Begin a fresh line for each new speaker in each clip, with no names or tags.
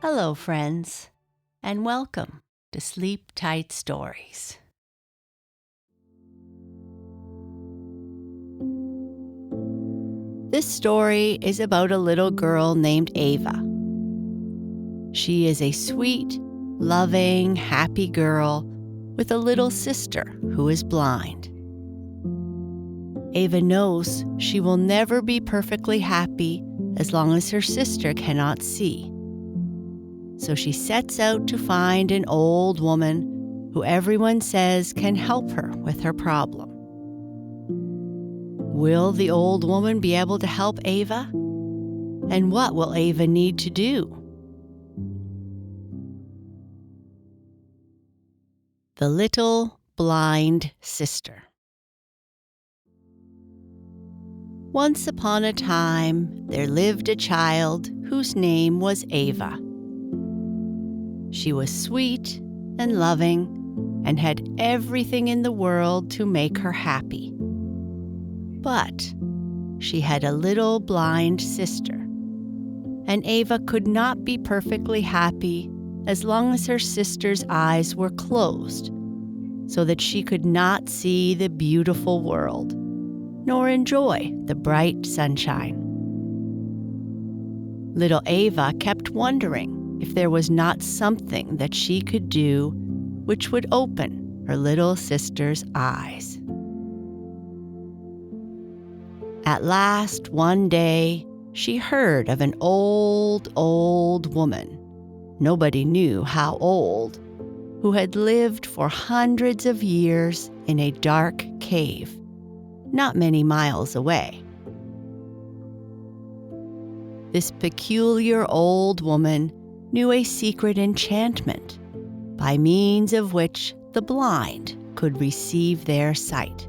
Hello, friends, and welcome to Sleep Tight Stories. This story is about a little girl named Ava. She is a sweet, loving, happy girl with a little sister who is blind. Ava knows she will never be perfectly happy as long as her sister cannot see. So she sets out to find an old woman who everyone says can help her with her problem. Will the old woman be able to help Ava? And what will Ava need to do? The Little Blind Sister. Once upon a time, there lived a child whose name was Ava. She was sweet and loving and had everything in the world to make her happy. But she had a little blind sister, and Ava could not be perfectly happy as long as her sister's eyes were closed, so that she could not see the beautiful world, nor enjoy the bright sunshine. Little Ava kept wondering if there was not something that she could do which would open her little sister's eyes. At last, one day, she heard of an old woman, nobody knew how old, who had lived for hundreds of years in a dark cave, not many miles away. This peculiar old woman knew a secret enchantment by means of which the blind could receive their sight.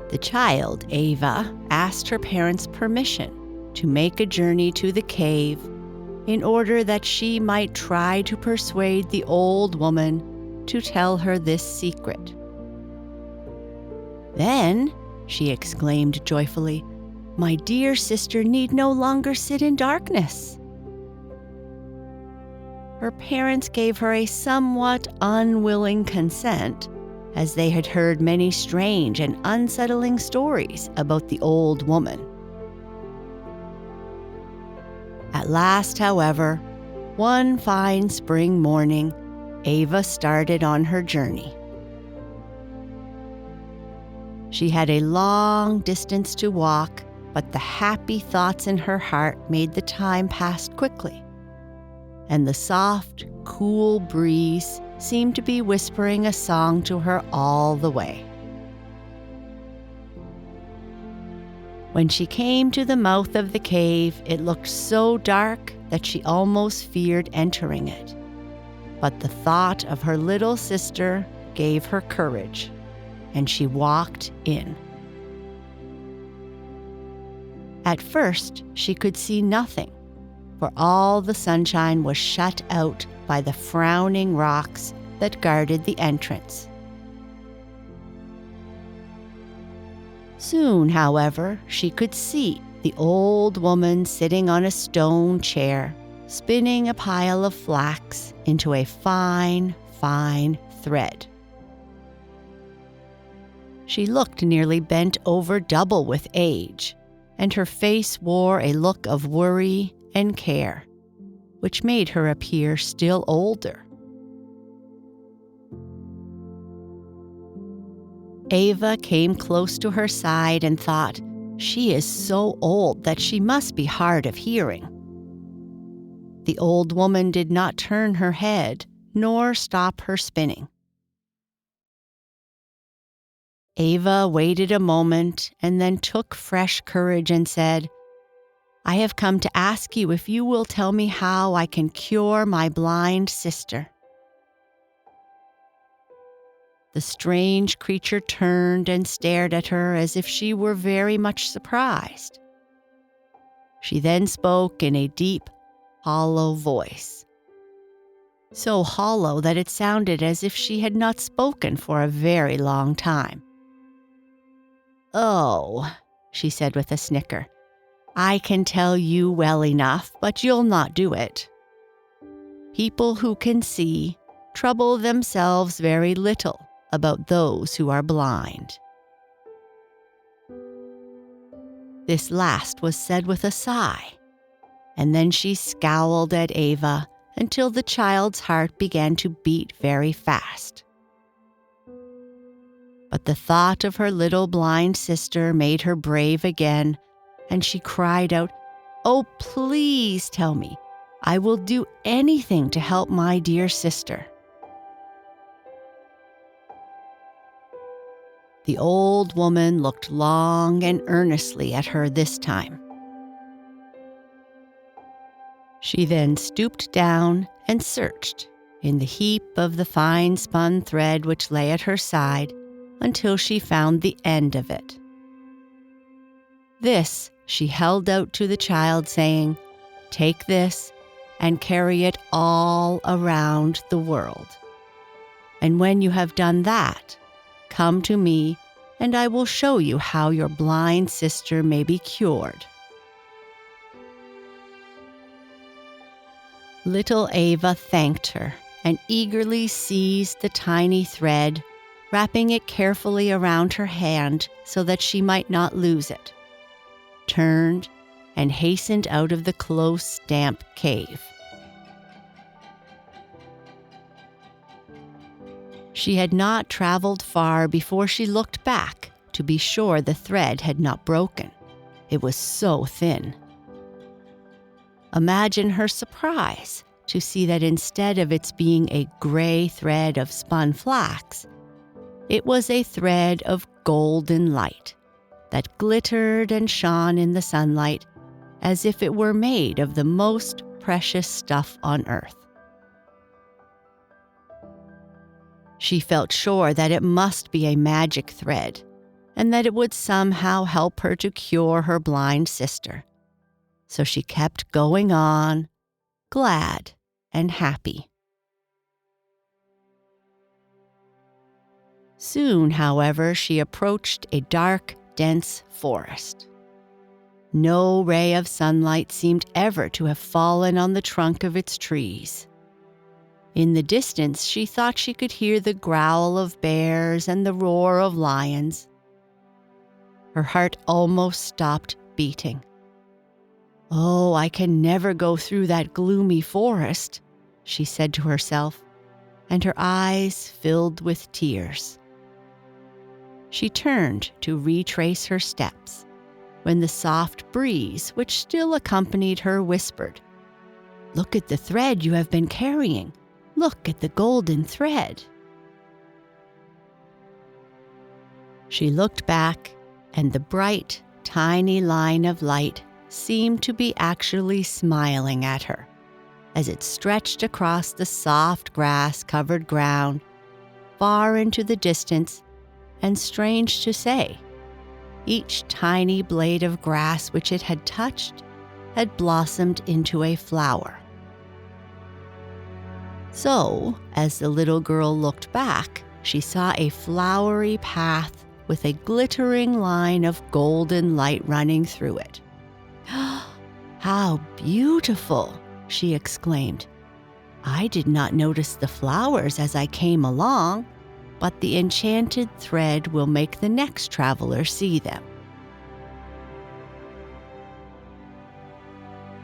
The child, Ava, asked her parents' permission to make a journey to the cave in order that she might try to persuade the old woman to tell her this secret. Then, she exclaimed joyfully, "My dear sister need no longer sit in darkness." Her parents gave her a somewhat unwilling consent, as they had heard many strange and unsettling stories about the old woman. At last, however, one fine spring morning, Ava started on her journey. She had a long distance to walk, but the happy thoughts in her heart made the time pass quickly, and the soft, cool breeze seemed to be whispering a song to her all the way. When she came to the mouth of the cave, it looked so dark that she almost feared entering it. But the thought of her little sister gave her courage, and she walked in. At first, she could see nothing, for all the sunshine was shut out by the frowning rocks that guarded the entrance. Soon, however, she could see the old woman sitting on a stone chair, spinning a pile of flax into a fine thread. She looked nearly bent over double with age, and her face wore a look of worry and care, which made her appear still older. Ava came close to her side and thought, "She is so old that she must be hard of hearing." The old woman did not turn her head, nor stop her spinning. Ava waited a moment and then took fresh courage and said, "I have come to ask you if you will tell me how I can cure my blind sister." The strange creature turned and stared at her as if she were very much surprised. She then spoke in a deep, hollow voice, so hollow that it sounded as if she had not spoken for a very long time. "Oh," she said with a snicker, I can tell you well enough, but you'll not do it. People who can see trouble themselves very little about those who are blind." This last was said with a sigh, and then she scowled at Ava until the child's heart began to beat very fast. But the thought of her little blind sister made her brave again, and she cried out, "Oh, please tell me. I will do anything to help my dear sister." The old woman looked long and earnestly at her this time. She then stooped down and searched in the heap of the fine spun thread which lay at her side until she found the end of it. This she held out to the child, saying, "Take this and carry it all around the world. And when you have done that, come to me, and I will show you how your blind sister may be cured." Little Ava thanked her and eagerly seized the tiny thread, wrapping it carefully around her hand so that she might not lose it, turned, and hastened out of the close, damp cave. She had not traveled far before she looked back to be sure the thread had not broken. It was so thin. Imagine her surprise to see that instead of its being a gray thread of spun flax, it was a thread of golden light that glittered and shone in the sunlight as if it were made of the most precious stuff on earth. She felt sure that it must be a magic thread and that it would somehow help her to cure her blind sister. So she kept going on, glad and happy. Soon, however, she approached a dark, dense forest. No ray of sunlight seemed ever to have fallen on the trunk of its trees. In the distance, she thought she could hear the growl of bears and the roar of lions. Her heart almost stopped beating. "Oh, I can never go through that gloomy forest," she said to herself, and her eyes filled with tears. She turned to retrace her steps when the soft breeze, which still accompanied her, whispered, "Look at the thread you have been carrying. Look at the golden thread." She looked back, and the bright, tiny line of light seemed to be actually smiling at her as it stretched across the soft grass-covered ground far into the distance, and strange to say, each tiny blade of grass which it had touched had blossomed into a flower. So, as the little girl looked back, she saw a flowery path with a glittering line of golden light running through it. "How beautiful!" she exclaimed. "I did not notice the flowers as I came along, but the enchanted thread will make the next traveler see them."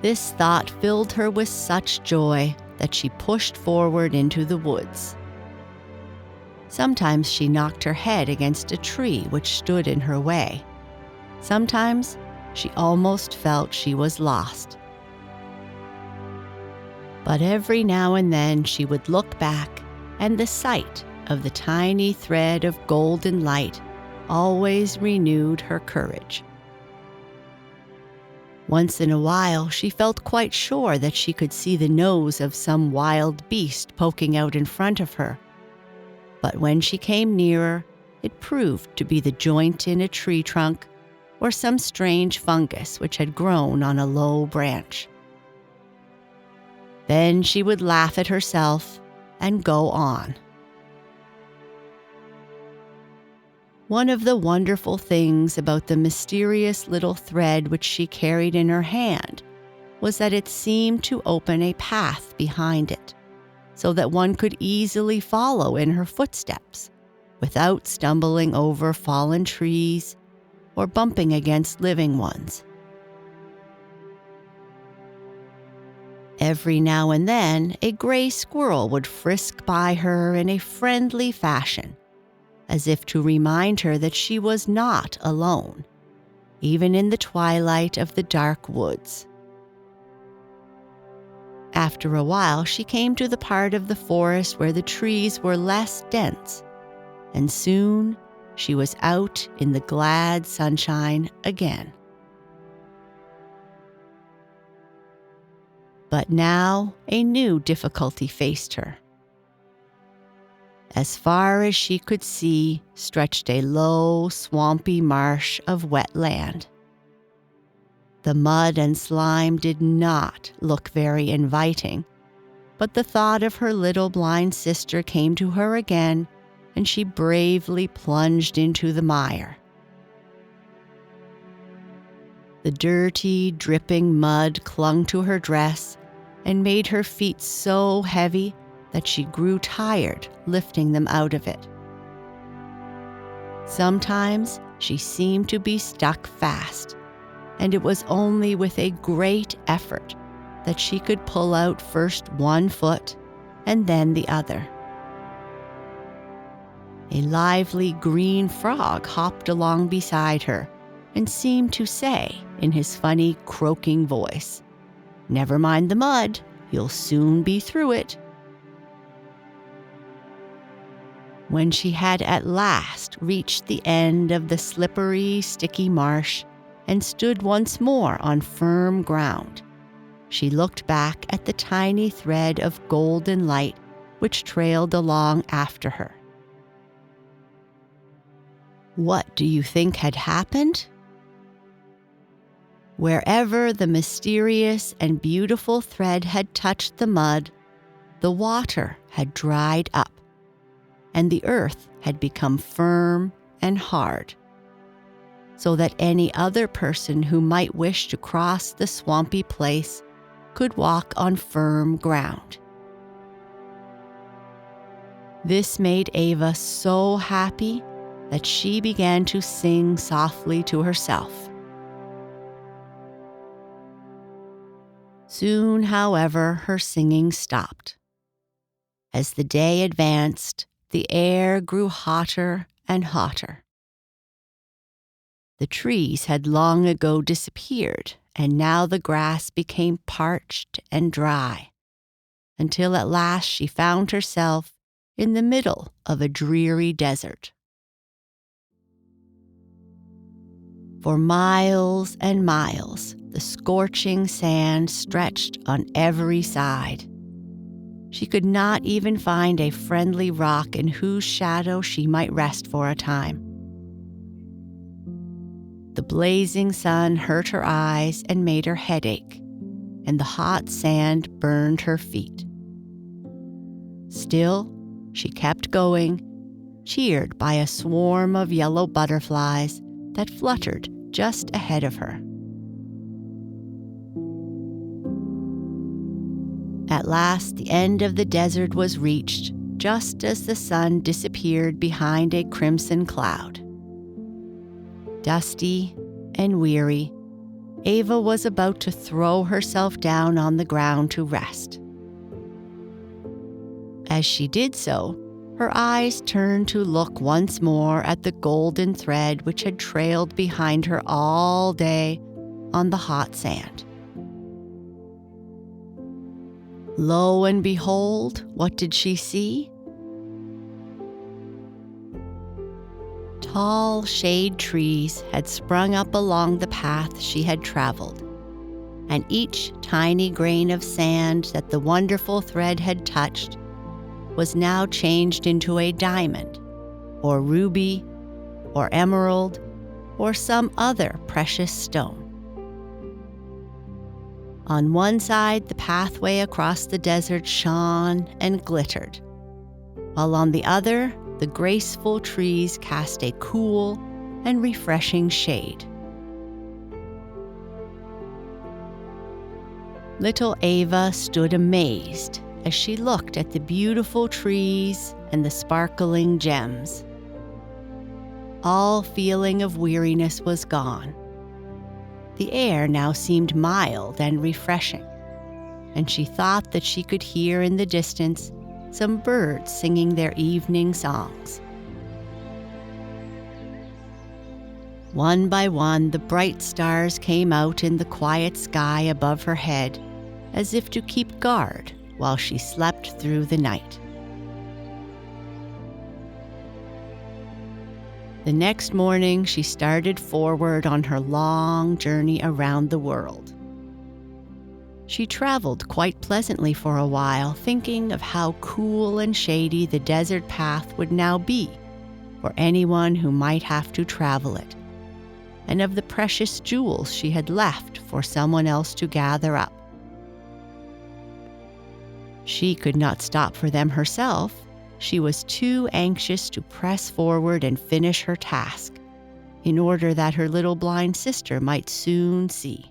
This thought filled her with such joy that she pushed forward into the woods. Sometimes she knocked her head against a tree which stood in her way. Sometimes she almost felt she was lost. But every now and then she would look back, and the sight of the tiny thread of golden light always renewed her courage. Once in a while, she felt quite sure that she could see the nose of some wild beast poking out in front of her. But when she came nearer, it proved to be the joint in a tree trunk or some strange fungus which had grown on a low branch. Then she would laugh at herself and go on. One of the wonderful things about the mysterious little thread which she carried in her hand was that it seemed to open a path behind it, so that one could easily follow in her footsteps without stumbling over fallen trees or bumping against living ones. Every now and then, a gray squirrel would frisk by her in a friendly fashion, as if to remind her that she was not alone, even in the twilight of the dark woods. After a while, she came to the part of the forest where the trees were less dense, and soon she was out in the glad sunshine again. But now a new difficulty faced her. As far as she could see stretched a low, swampy marsh of wet land. The mud and slime did not look very inviting, but the thought of her little blind sister came to her again, and she bravely plunged into the mire. The dirty, dripping mud clung to her dress and made her feet so heavy that she grew tired lifting them out of it. Sometimes she seemed to be stuck fast, and it was only with a great effort that she could pull out first one foot and then the other. A lively green frog hopped along beside her and seemed to say in his funny, croaking voice, "Never mind the mud, you'll soon be through it." When she had at last reached the end of the slippery, sticky marsh and stood once more on firm ground, she looked back at the tiny thread of golden light which trailed along after her. What do you think had happened? Wherever the mysterious and beautiful thread had touched the mud, the water had dried up, and the earth had become firm and hard, so that any other person who might wish to cross the swampy place could walk on firm ground. This made Ava so happy that she began to sing softly to herself. Soon, however, her singing stopped. As the day advanced, the air grew hotter and hotter. The trees had long ago disappeared, and now the grass became parched and dry, until at last she found herself in the middle of a dreary desert. For miles and miles, the scorching sand stretched on every side. She could not even find a friendly rock in whose shadow she might rest for a time. The blazing sun hurt her eyes and made her head ache, and the hot sand burned her feet. Still, she kept going, cheered by a swarm of yellow butterflies that fluttered just ahead of her. At last, the end of the desert was reached, just as the sun disappeared behind a crimson cloud. Dusty and weary, Ava was about to throw herself down on the ground to rest. As she did so, her eyes turned to look once more at the golden thread which had trailed behind her all day on the hot sand. Lo and behold, what did she see? Tall shade trees had sprung up along the path she had traveled, and each tiny grain of sand that the wonderful thread had touched was now changed into a diamond, or ruby, or emerald, or some other precious stone. On one side, the pathway across the desert shone and glittered, while on the other, the graceful trees cast a cool and refreshing shade. Little Ava stood amazed as she looked at the beautiful trees and the sparkling gems. All feeling of weariness was gone. The air now seemed mild and refreshing, and she thought that she could hear in the distance some birds singing their evening songs. One by one, the bright stars came out in the quiet sky above her head, as if to keep guard while she slept through the night. The next morning, she started forward on her long journey around the world. She traveled quite pleasantly for a while, thinking of how cool and shady the desert path would now be for anyone who might have to travel it, and of the precious jewels she had left for someone else to gather up. She could not stop for them herself. She was too anxious to press forward and finish her task, in order that her little blind sister might soon see.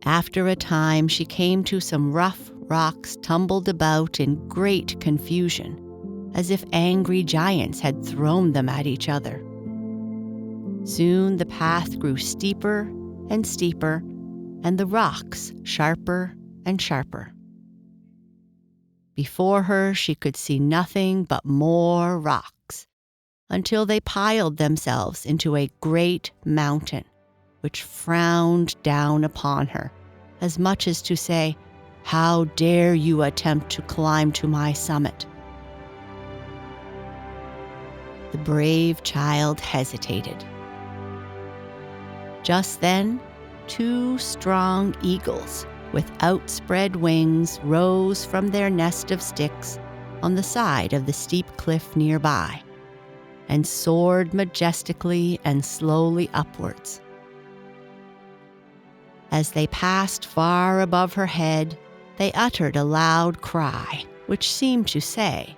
After a time, she came to some rough rocks tumbled about in great confusion, as if angry giants had thrown them at each other. Soon the path grew steeper and steeper, and the rocks sharper and sharper. Before her, she could see nothing but more rocks, until they piled themselves into a great mountain, which frowned down upon her, as much as to say, "How dare you attempt to climb to my summit?" The brave child hesitated. Just then, 2 strong eagles with outspread wings rose from their nest of sticks on the side of the steep cliff nearby, and soared majestically and slowly upwards. As they passed far above her head, they uttered a loud cry, which seemed to say,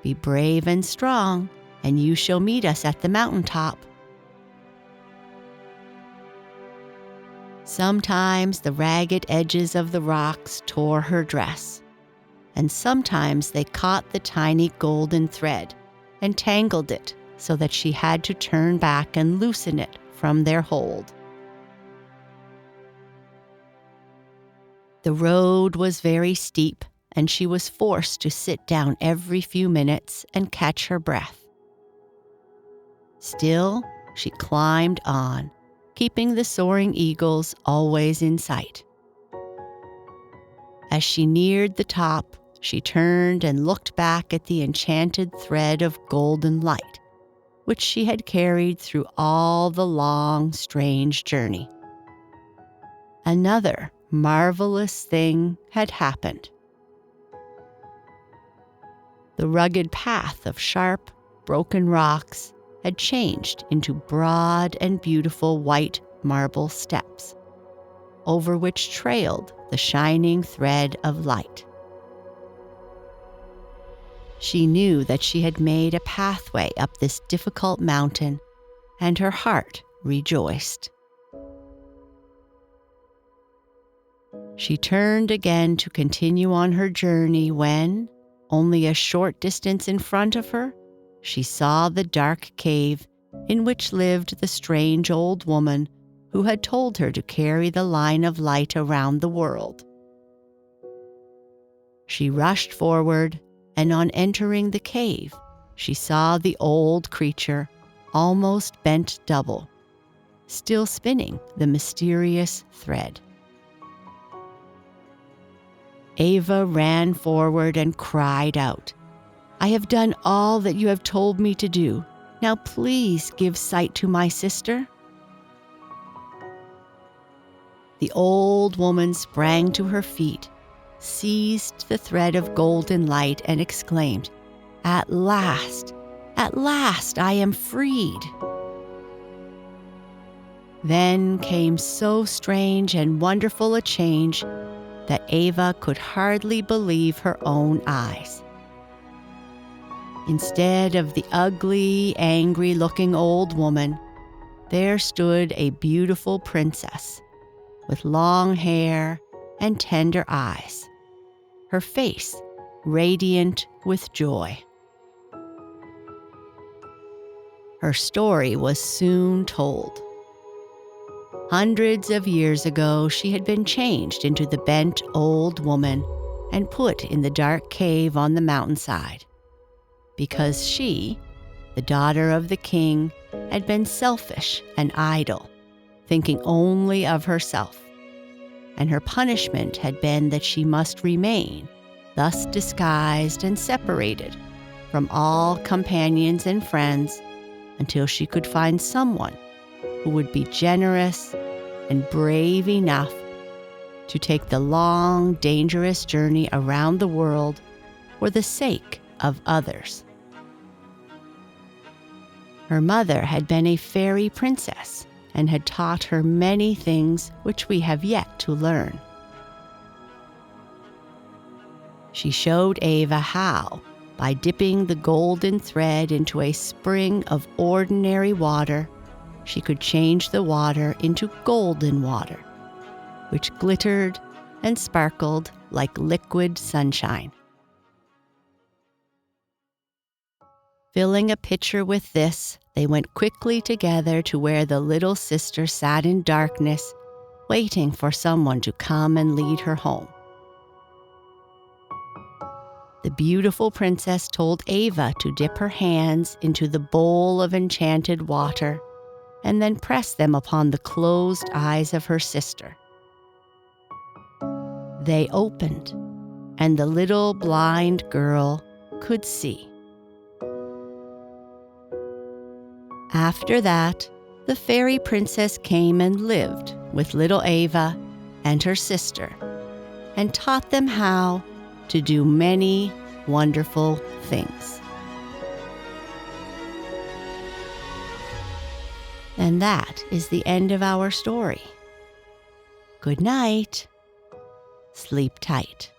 "Be brave and strong, and you shall meet us at the mountaintop." Sometimes the ragged edges of the rocks tore her dress, and sometimes they caught the tiny golden thread and tangled it so that she had to turn back and loosen it from their hold. The road was very steep, and she was forced to sit down every few minutes and catch her breath. Still, she climbed on, keeping the soaring eagles always in sight. As she neared the top, she turned and looked back at the enchanted thread of golden light, which she had carried through all the long, strange journey. Another marvelous thing had happened. The rugged path of sharp, broken rocks had changed into broad and beautiful white marble steps, over which trailed the shining thread of light. She knew that she had made a pathway up this difficult mountain, and her heart rejoiced. She turned again to continue on her journey when, only a short distance in front of her, she saw the dark cave in which lived the strange old woman who had told her to carry the line of light around the world. She rushed forward, and on entering the cave, she saw the old creature, almost bent double, still spinning the mysterious thread. Ava ran forward and cried out, "I have done all that you have told me to do. Now please give sight to my sister." The old woman sprang to her feet, seized the thread of golden light, and exclaimed, at last, I am freed." Then came so strange and wonderful a change that Ava could hardly believe her own eyes. Instead of the ugly, angry-looking old woman, there stood a beautiful princess with long hair and tender eyes, her face radiant with joy. Her story was soon told. Hundreds of years ago, she had been changed into the bent old woman and put in the dark cave on the mountainside, because she, the daughter of the king, had been selfish and idle, thinking only of herself, and her punishment had been that she must remain, thus disguised and separated from all companions and friends, until she could find someone who would be generous and brave enough to take the long, dangerous journey around the world for the sake of others. Her mother had been a fairy princess and had taught her many things which we have yet to learn. She showed Ava how, by dipping the golden thread into a spring of ordinary water, she could change the water into golden water, which glittered and sparkled like liquid sunshine. Filling a pitcher with this, they went quickly together to where the little sister sat in darkness, waiting for someone to come and lead her home. The beautiful princess told Ava to dip her hands into the bowl of enchanted water and then press them upon the closed eyes of her sister. They opened, and the little blind girl could see. After that, the fairy princess came and lived with little Ava and her sister, and taught them how to do many wonderful things. And that is the end of our story. Good night. Sleep tight.